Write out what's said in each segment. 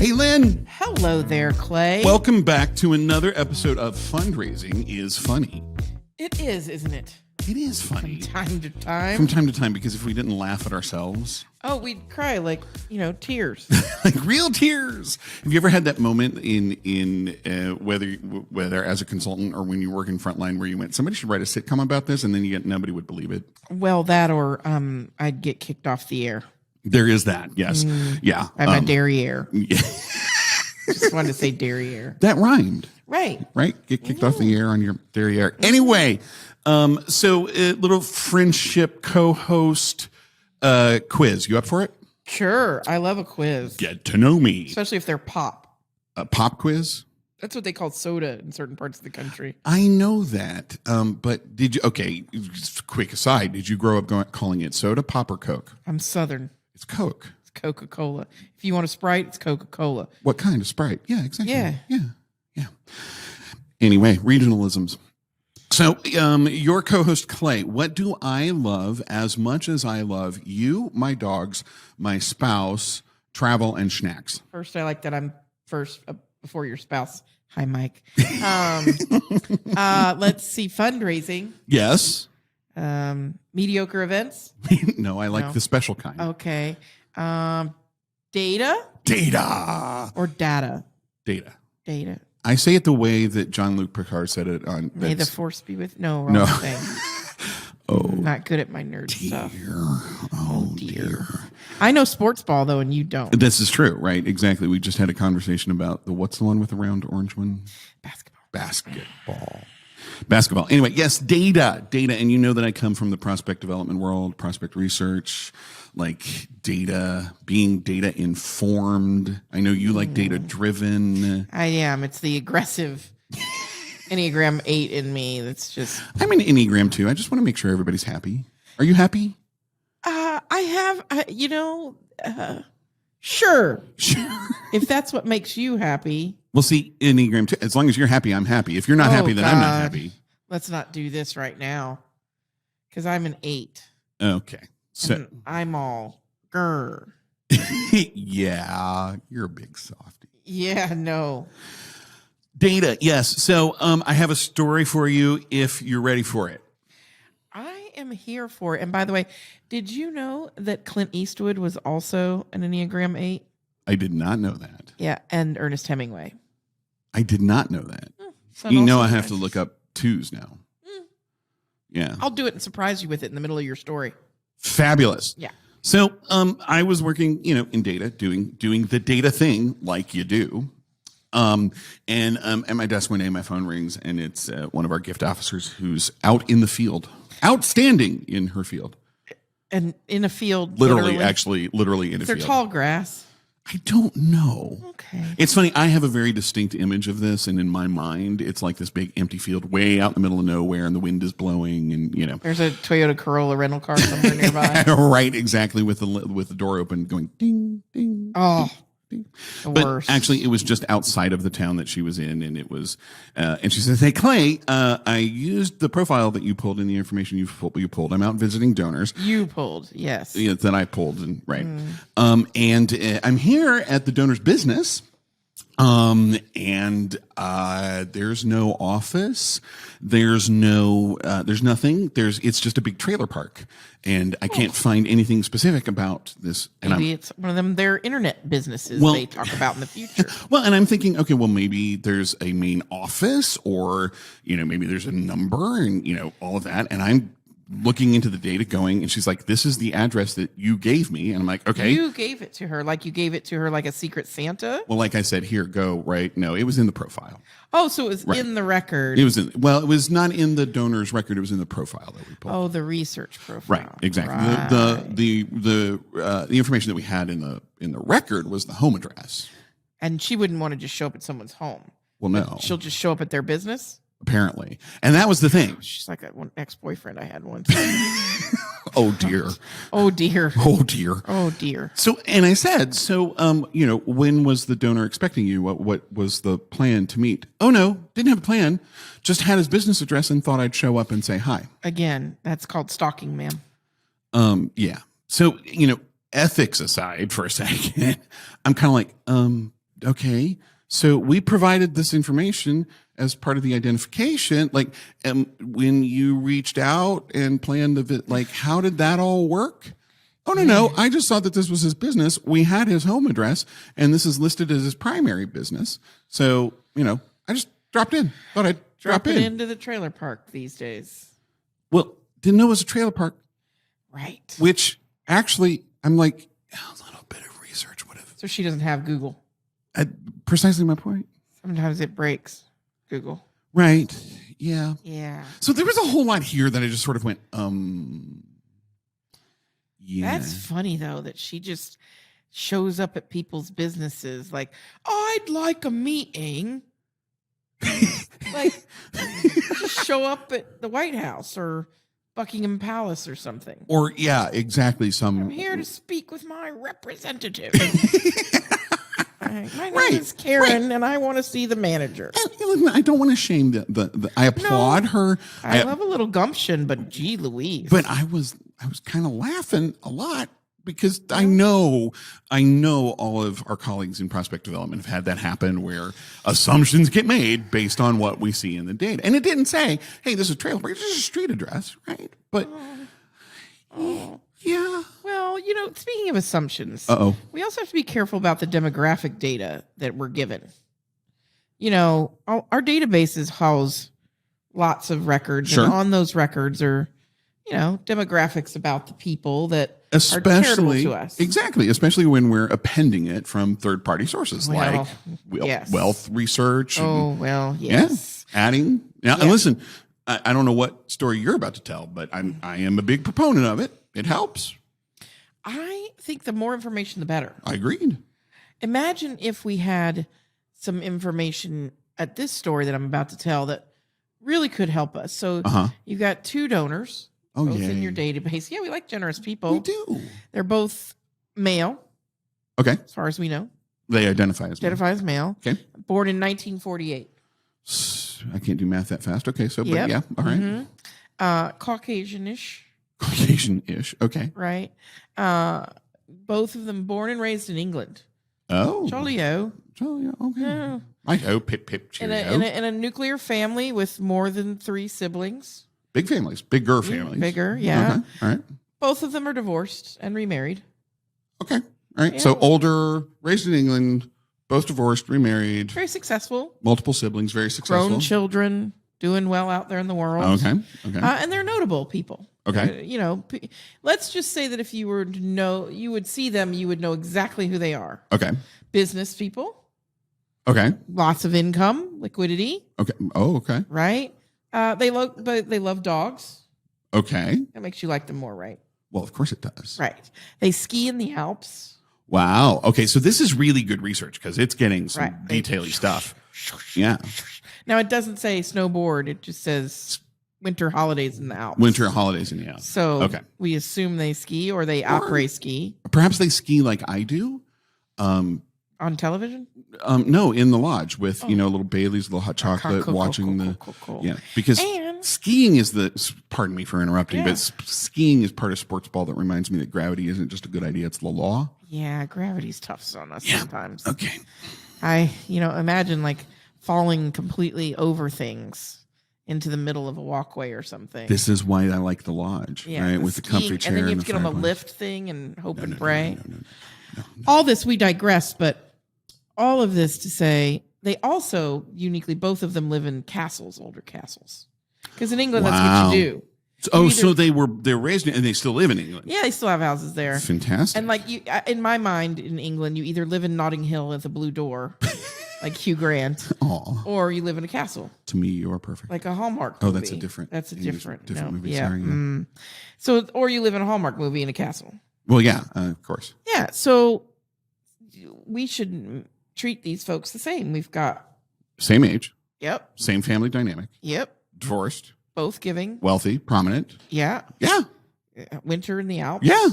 Hey, Lynn. Hello there, Clay. Welcome back to another episode of Fundraising is Funny. It is, isn't it? It is funny. From time to time. From time to time, because if we didn't laugh at ourselves. Oh, we'd cry like, tears. Like real tears. Have you ever had that moment in whether as a consultant or when you work in frontline where you went, somebody should write a sitcom about this, and then nobody would believe it? Well, that or I'd get kicked off the air. There is that, yes. Yeah. I'm a derriere. Yeah. Just wanted to say derriere. That rhymed. Right. Get kicked off the air on your derriere. Anyway, so a little friendship co-host quiz. You up for it? Sure. I love a quiz. Get to know me. Especially if they're pop. A pop quiz? That's what they call soda in certain parts of the country. I know that. But did you, okay, just quick aside, did you grow up calling it soda, pop, or Coke? I'm Southern. It's Coke. It's Coca-Cola. If you want a Sprite, it's Coca-Cola. What kind of Sprite? Yeah, exactly. Yeah. Anyway, regionalisms. So, your co-host Clay, what do I love as much as I love you, my dogs, my spouse, travel, and snacks? First, I like that I'm first before your spouse. Hi, Mike. Let's see. Fundraising. Yes. Mediocre events. No, I like the special kind. Okay. Data. Data. Or data. Data. Data. I say it the way that Jean-Luc Picard said it on. May the force be with. No, wrong thing. I'm not good at my nerd stuff. Oh dear. I know sports ball though, and you don't. This is true, right? Exactly. We just had a conversation about what's the one with the round orange one? Basketball. Anyway, yes, data. And you know that I come from the prospect development world, prospect research, like data, being data informed. I know you like data driven. I am. It's the aggressive Enneagram 8 in me. That's just. I'm an Enneagram 2. I just want to make sure everybody's happy. Are you happy? Sure. If that's what makes you happy. Well, see, Enneagram 2, as long as you're happy, I'm happy. If you're not happy, then I'm not happy. Let's not do this right now. Because I'm an 8. Okay. So and I'm all grr. Yeah, you're a big softie. Yeah, no. Data, yes. So I have a story for you if you're ready for it. I am here for it. And by the way, did you know that Clint Eastwood was also an Enneagram 8? I did not know that. Yeah, and Ernest Hemingway. I did not know that. I have to look up 2s now. Yeah. I'll do it and surprise you with it in the middle of your story. Fabulous. Yeah. So I was working, in data, doing the data thing like you do. And at my desk one day, my phone rings, and it's one of our gift officers who's out in the field, outstanding in her field. And in a field, literally in a field. They're tall grass. I don't know. Okay. It's funny. I have a very distinct image of this, and in my mind, it's like this big empty field way out in the middle of nowhere, and the wind is blowing, and there's a Toyota Corolla rental car somewhere nearby. Right, exactly, with the door open, going ding ding. Oh. Ding. But actually, it was just outside of the town that she was in, and it was. And she says, "Hey, Clay, I used the profile that you pulled in the information you pulled. I'm out visiting donors. You pulled, yes. Yeah, that I pulled, and right. And I'm here at the donor's business. And there's no office. There's nothing. It's just a big trailer park, and I can't find anything specific about this. And maybe it's one of them, their internet businesses they talk about in the future. Well, and I'm thinking, okay, well, maybe there's a main office, or, maybe there's a number, and, all of that. And I'm looking into the data going, and she's like, this is the address that you gave me. And I'm like, okay. You gave it to her like you gave it to her like a secret Santa? Well, like I said, here, go, right? No, it was in the profile. Oh, so it was in the record. It was not in the donor's record. It was in the profile that we pulled. Oh, the research profile. Right, exactly. Right. The information that we had in the record was the home address. And she wouldn't want to just show up at someone's home. Well, no. She'll just show up at their business? Apparently. And that was the thing. She's like one ex-boyfriend I had once. Oh, dear. Oh, dear. Oh, dear. Oh, dear. So, and I said, when was the donor expecting you? What was the plan to meet? Oh, no, didn't have a plan. Just had his business address and thought I'd show up and say hi. Again, that's called stalking, ma'am. Yeah. So, ethics aside for a second, I'm kind of like, okay, so we provided this information as part of the identification. Like, when you reached out and planned like, how did that all work? Oh, no. I just thought that this was his business. We had his home address, and this is listed as his primary business. So, I just dropped in. Thought I'd drop in. into the trailer park these days. Well, didn't know it was a trailer park. Right. Which, actually, I'm like, a little bit of research would have. So she doesn't have Google. Precisely my point. Sometimes it breaks Google. Right. Yeah. Yeah. So there was a whole lot here that I just sort of went, yeah. That's funny, though, that she just shows up at people's businesses like, I'd like a meeting. Like, just show up at the White House or Buckingham Palace or something. Or, yeah, exactly. I'm here to speak with my representative. My name is Karen, and I want to see the manager. I don't want to shame I applaud her. I love a little gumption, but gee Louise. But I was kind of laughing a lot because I know all of our colleagues in prospect development have had that happen where assumptions get made based on what we see in the data. And it didn't say, hey, this is a trailer park, it's just a street address, right? But yeah. Well, speaking of assumptions, we also have to be careful about the demographic data that we're given. Our databases house lots of records, Sure. and on those records are, demographics about the people that are charitable to us. Exactly, especially when we're appending it from third-party sources like yes. wealth research. Oh, well, yes. Yeah, adding. Now, and listen, I don't know what story you're about to tell, but I am a big proponent of it. It helps. I think the more information, the better. I agreed. Imagine if we had some information at this story that I'm about to tell that really could help us. So you've got 2 donors both in your database. Yeah, we like generous people. We do. They're both male. Okay. As far as we know. They identify as male. Okay. Born in 1948. I can't do math that fast. Okay, so, Yep. but yeah, all right. Caucasian-ish. Caucasian-ish. Okay. Right. Both of them born and raised in England. Oh. Jolly-o. Okay. Yeah. I hope. Pip, cheerio. In a nuclear family with more than 3 siblings. Big families. Bigger families. Bigger, yeah. Okay. All right. Both of them are divorced and remarried. Okay. All right. Yeah. So older, raised in England, both divorced, remarried. Very successful. Multiple siblings, very successful. Grown children, doing well out there in the world. Okay. And they're notable people. Okay. Let's just say that if you were to know, you would see them, you would know exactly who they are. Okay. Business people. Okay. Lots of income, liquidity. Okay. Oh, okay. Right. They love dogs. Okay. That makes you like them more, right? Well, of course it does. Right. They ski in the Alps. Wow. Okay. So this is really good research because it's getting some detaily stuff. Yeah. Now, it doesn't say snowboard. It just says winter holidays in the Alps. Winter holidays in the Alps. So we assume they ski or they après ski. Perhaps they ski like I do. On television? No, in the lodge with, little Bailey's, little hot chocolate, watching cool. Yeah, because skiing is pardon me for interrupting, but skiing is part of sports ball that reminds me that gravity isn't just a good idea, it's the law. Yeah, gravity's tough on us sometimes. Okay. I imagine like falling completely over things into the middle of a walkway or something. This is why I like the lodge, right? With the comfy chair. And then you have to get on the lift thing and hope and pray. No. All this, we digress, but all of this to say, they also uniquely, both of them live in castles, older castles. Because in England, that's what you do. So they're raised in, and they still live in England. Yeah, they still have houses there. Fantastic. And like in my mind, in England, you either live in Notting Hill at the Blue Door, like Hugh Grant, or you live in a castle. To me, you are perfect. Like a Hallmark movie. That's a different movie. Yeah. Sorry. So, or you live in a Hallmark movie in a castle. Well, yeah, of course. Yeah, so we should treat these folks the same. We've got same age. Yep. Same family dynamic. Yep. Divorced. Both giving. Wealthy. Prominent. Yeah. Yeah. Winter in the Alps. Yeah.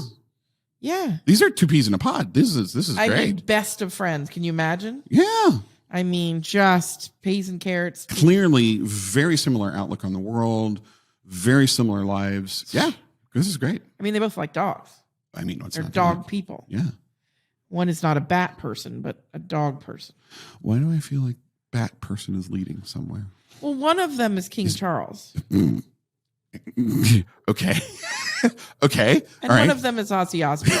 Yeah. These are 2 peas in a pod. This is great. I mean, best of friends. Can you imagine? Yeah. I mean, just peas and carrots. Clearly, very similar outlook on the world. Very similar lives. Yeah. This is great. I mean, they both like dogs. I mean, they're dog people. Yeah. One is not a bat person, but a dog person. Why do I feel like bat person is leading somewhere? Well, one of them is King Charles. Okay. Okay. And All one right. of them is Ozzy Osbourne.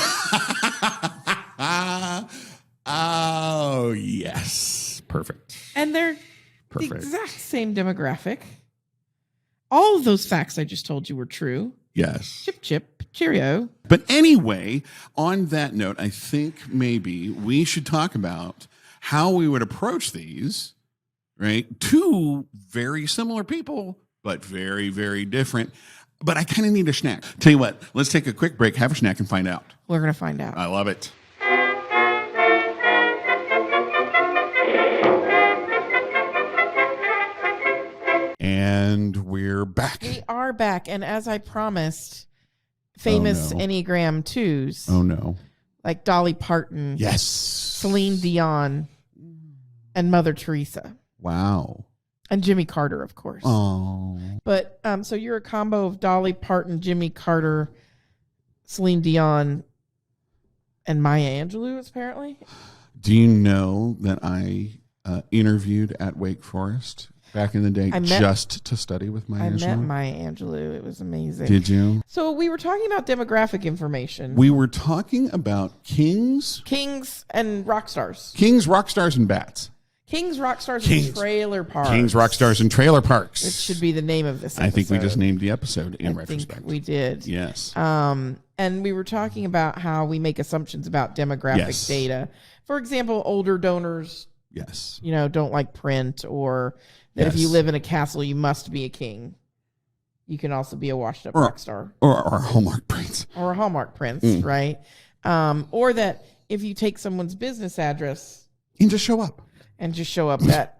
Oh, yes. Perfect. And they're Perfect. the exact same demographic. All of those facts I just told you were true. Yes. Chip, chip, cheerio. But anyway, on that note, I think maybe we should talk about how we would approach these, right? Two very similar people, but very, very different. But I kind of need a snack. Tell you what, let's take a quick break, have a snack, and find out. We're going to find out. I love it. And we're back. We are back. And as I promised, famous no. Enneagram 2s, Oh, no. like Dolly Parton, Yes. Celine Dion, and Mother Teresa. Wow. And Jimmy Carter, of course. Oh. But so you're a combo of Dolly Parton, Jimmy Carter, Celine Dion, and Maya Angelou, apparently. Do you know that I interviewed at Wake Forest back in the day just to study with Maya Angelou? I met Maya Angelou. It was amazing. Did you? So we were talking about demographic information. We were talking about kings, and rock stars. rock stars, and bats. Kings, rock stars, and trailer parks. Kings, rock stars, and trailer parks. It should be the name of this episode. I think we just named the episode in I retrospect. think we did. Yes. And we were talking about how we make assumptions about demographic data. For example, older donors, Yes. don't like print, or that if you live in a castle, you must be a king. You can also be a washed-up rock star. Or a Hallmark prince. Or a Hallmark prince, right? Or that if you take someone's business address And just show up. that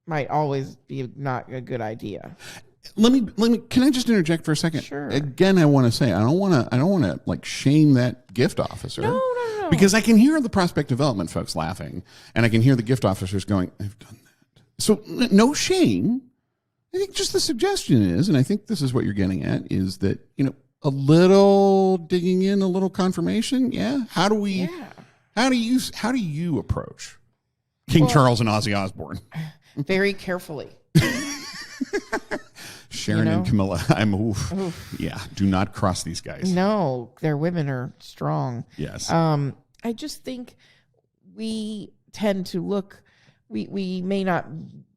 might always be not a good idea. Let me can I just interject for a second? Sure. Again, I want to say I don't want to like shame that gift officer. No. Because I can hear the prospect development folks laughing, and I can hear the gift officers going, I've done that. So no shame. I think just the suggestion is, and I think this is what you're getting at, is that, a little digging in, a little confirmation. Yeah. How do you approach King Charles and Ozzy Osbourne? Very carefully. Sharon and Camilla. Yeah. Do not cross these guys. No, their women are strong. Yes. I just think we tend to look, we may not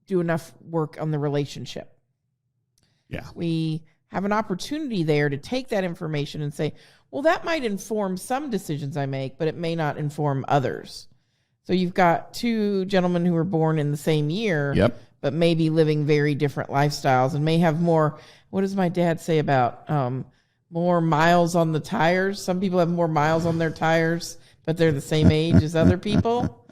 do enough work on the relationship. Yeah. We have an opportunity there to take that information and say, well, that might inform some decisions I make, but it may not inform others. So you've got two gentlemen who were born in the same year, but maybe living very different lifestyles and may have more, what does my dad say about more miles on the tires? Some people have more miles on their tires, but they're the same age as other people,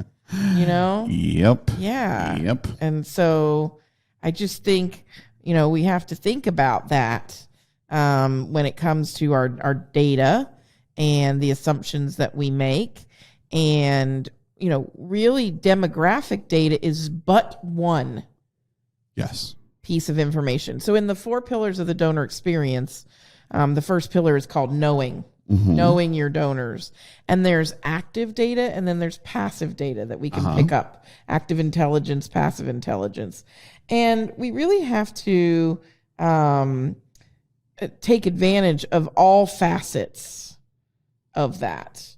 Yep. Yeah. Yep. And so I just think, we have to think about that when it comes to our data and the assumptions that we make. And, really demographic data is but one piece of information. So in the 4 pillars of the donor experience, the first pillar is called knowing. Knowing your donors. And there's active data and then there's passive data that we can pick up. Active intelligence, passive intelligence. And we really have to take advantage of all facets of that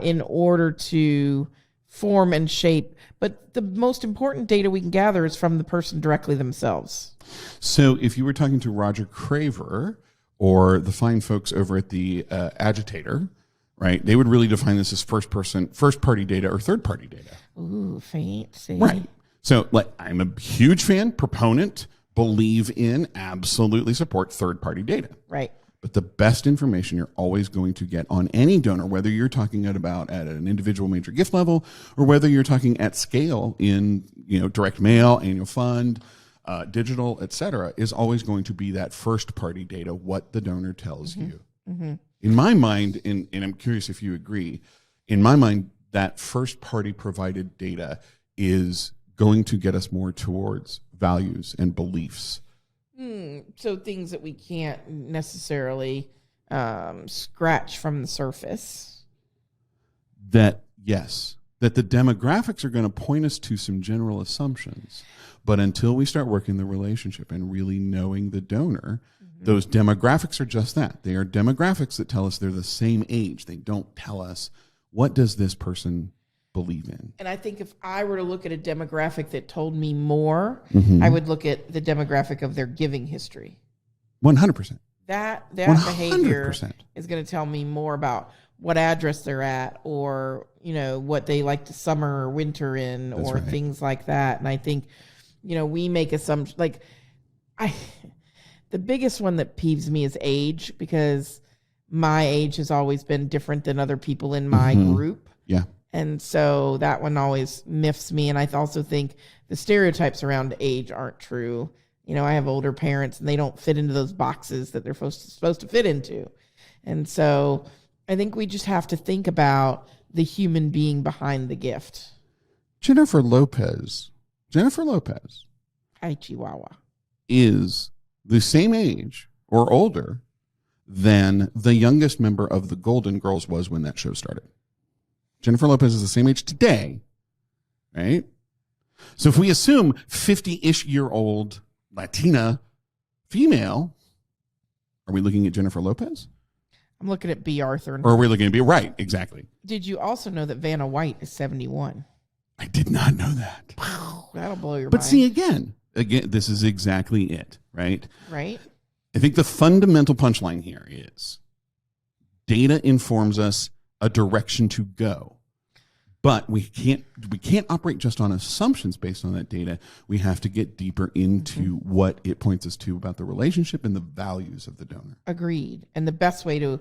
in order to form and shape. But the most important data we can gather is from the person directly themselves. So if you were talking to Roger Craver or the fine folks over at the Agitator, right, they would really define this as first-party data or third-party data. Ooh, fancy. Right. So I'm a huge fan, proponent, believe in, absolutely support third-party data. Right. But the best information you're always going to get on any donor, whether you're talking about at an individual major gift level or whether you're talking at scale in direct mail, annual fund, digital, et cetera, is always going to be that first-party data, what the donor tells you. In my mind, and I'm curious if you agree, in my mind, that first-party provided data is going to get us more towards values and beliefs. So things that we can't necessarily scratch from the surface. that, yes, that the demographics are going to point us to some general assumptions. But until we start working the relationship and really knowing the donor, those demographics are just that. They are demographics that tell us they're the same age. They don't tell us, what does this person believe in? And I think if I were to look at a demographic that told me more, I would look at the demographic of their giving history. 100%. That 100%. behavior is going to tell me more about what address they're at, or, you know, what they like to summer or winter in, That's or right. things like that. And I think, you know, we make assumptions. Like, the biggest one that peeves me is age, because my age has always been different than other people in my group. Yeah. And so that one always miffs me. And I also think the stereotypes around age aren't true. You know, I have older parents and they don't fit into those boxes that they're supposed to fit into. And so I think we just have to think about the human being behind the gift. Jennifer Lopez, Hi, Chihuahua. is the same age or older than the youngest member of the Golden Girls was when that show started. Jennifer Lopez is the same age today, right? So if we assume 50-ish year old Latina female, are we looking at Jennifer Lopez? I'm looking at B. Arthur. Or are we looking at B? Right, exactly. Did you also know that Vanna White is 71? I did not know that. That'll blow your mind. But see, again, this is exactly it, right? Right? I think the fundamental punchline here is data informs us a direction to go, but we can't operate just on assumptions based on that data. We have to get deeper into what it points us to about the relationship and the values of the donor. Agreed. And the best way to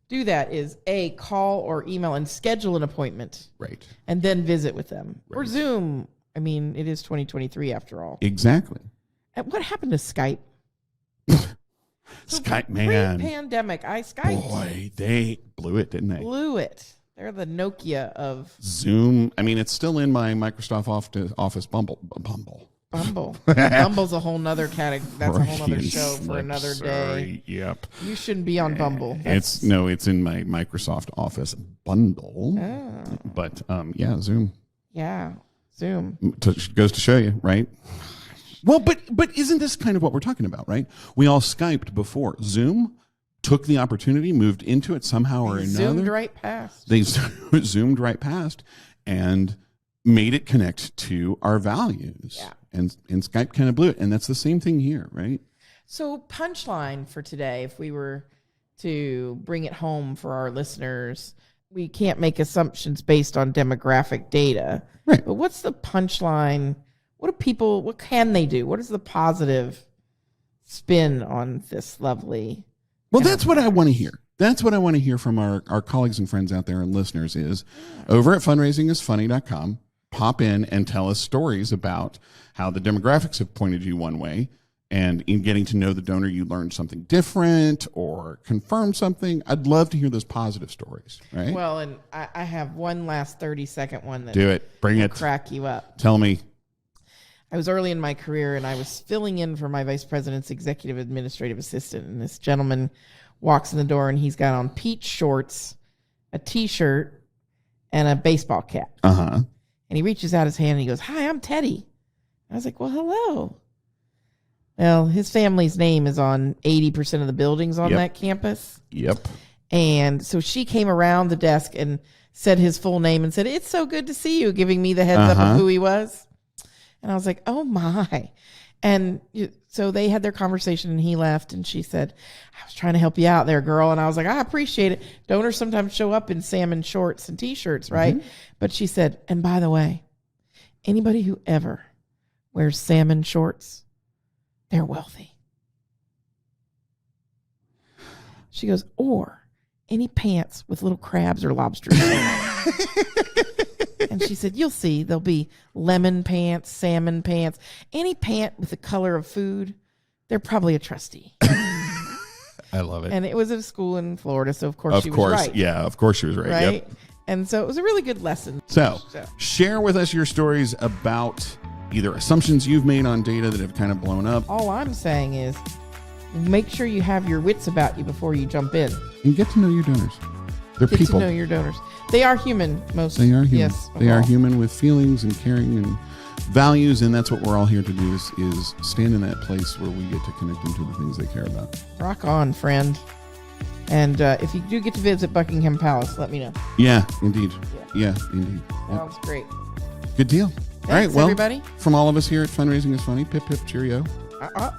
do that is call or email and schedule an appointment, Right. and then visit with them, or Right. Zoom. I mean, it is 2023 after all. Exactly. And what happened to Skype? Skype, man. Pre-pandemic, I Skyped. Boy, they blew it, didn't they? Blew it. They're the Nokia of Zoom. I mean, it's still in my Microsoft Office Bumble. Bumble. Bumble's a whole nother category. That's a whole nother Freudian show for slip, another sorry. day. Yep. You shouldn't be on Bumble. It's in my Microsoft Office bundle. Oh. But yeah, Zoom. Yeah, Zoom. Goes to show you, right? Well, but isn't this kind of what we're talking about, right? We all Skyped before. Zoom took the opportunity, moved into it somehow or another. Zoomed right past. They zoomed right past and made it connect to our values. Yeah. And Skype kind of blew it. And that's the same thing here, right? So, punchline for today, if we were to bring it home for our listeners, we can't make assumptions based on demographic data. Right. But what's the punchline? What can they do? What is the positive spin on this lovely? Well, that's what I want to hear. That's what I want to hear from our colleagues and friends out there and listeners is over at fundraisingisfunny.com, pop in and tell us stories about how the demographics have pointed you one way, and in getting to know the donor, you learned something different or confirmed something. I'd love to hear those positive stories, right? Well, and I have one last 30-second one that Do it. Bring will it. crack you up. Tell me. I was early in my career, and I was filling in for my vice president's executive administrative assistant, and this gentleman walks in the door, and he's got on peach shorts, a T-shirt, and a baseball cap. Uh-huh. And he reaches out his hand, and he goes, "Hi, I'm Teddy." I was like, "Well, hello." Well, his family's name is on 80% of the buildings on that campus. Yep. And so she came around the desk and said his full name and said, "It's so good to see you," giving me the heads up of who he was. And I was like, "Oh my." And so they had their conversation, and he left, and she said, "I was trying to help you out there, girl." And I was like, "I appreciate it. Donors sometimes show up in salmon shorts and T-shirts, right?" But she said, "And by the way, anybody who ever wears salmon shorts, they're wealthy." She goes, "Or any pants with little crabs or lobsters." And she said, "You'll see, there'll be lemon pants, salmon pants, any pant with the color of food. They're probably a trustee." I love it. And it was at a school in Florida, so of course she was right. Yeah, of course she was right. Right? Yep. And so it was a really good lesson. So share with us your stories about either assumptions you've made on data that have kind of blown up. All I'm saying is make sure you have your wits about you before you jump in. And get to know your donors. They're Get people. to know your donors. They are human. Most. They are human. Yes. They are overall. human with feelings and caring and values, and that's what we're all here to do is stand in that place where we get to connect them to the things they care about. Rock on, friend. And if you do get to visit Buckingham Palace, let me know. Yeah, indeed. Yeah, indeed. Yep. Sounds great. Good deal. All right, well, everybody. from all of us here at Fundraising is Funny, pip pip cheerio. Uh-uh.